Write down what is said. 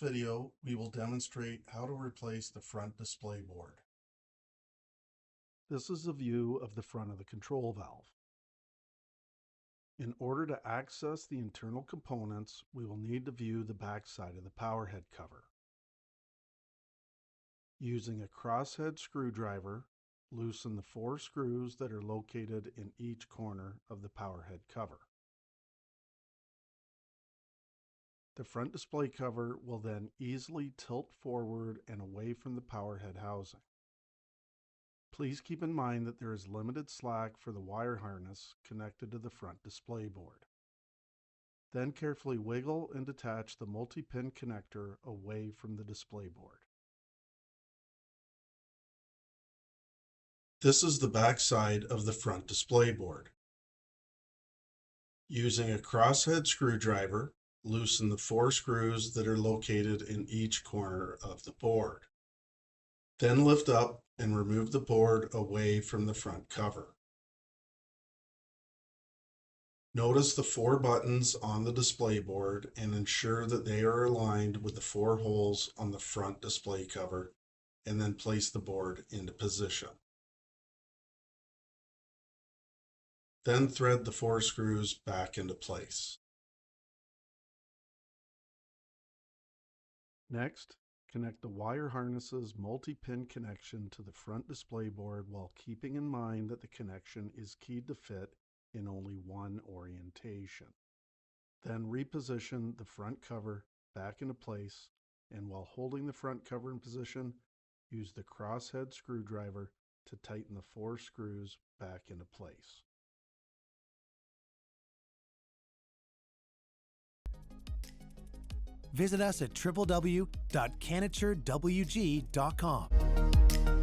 video, we will demonstrate how to replace the front display board. This is a view of the front of the control valve. In order to access the internal components, we will need to view the back side of the power head cover. Using a crosshead screwdriver, loosen the 4 screws that are located in each corner of the power head cover. The front display cover will then easily tilt forward and away from the power head housing. Please keep in mind that there is limited slack for the wire harness connected to the front display board. Then carefully wiggle and detach the multi-pin connector away from the display board. This is the back side of the front display board. Using a crosshead screwdriver, loosen the 4 screws that are located in each corner of the board. Then lift up and remove the board away from the front cover. Notice the 4 buttons on the display board and ensure that they are aligned with the 4 holes on the front display cover, and then place the board into position. Then thread the 4 screws back into place. Next, connect the wire harness's multi-pin connection to the front display board while keeping in mind that the connection is keyed to fit in only one orientation. Then reposition the front cover back into place, and while holding the front cover in position, use the crosshead screwdriver to tighten the 4 screws back into place. Visit us at www.canaturewg.com.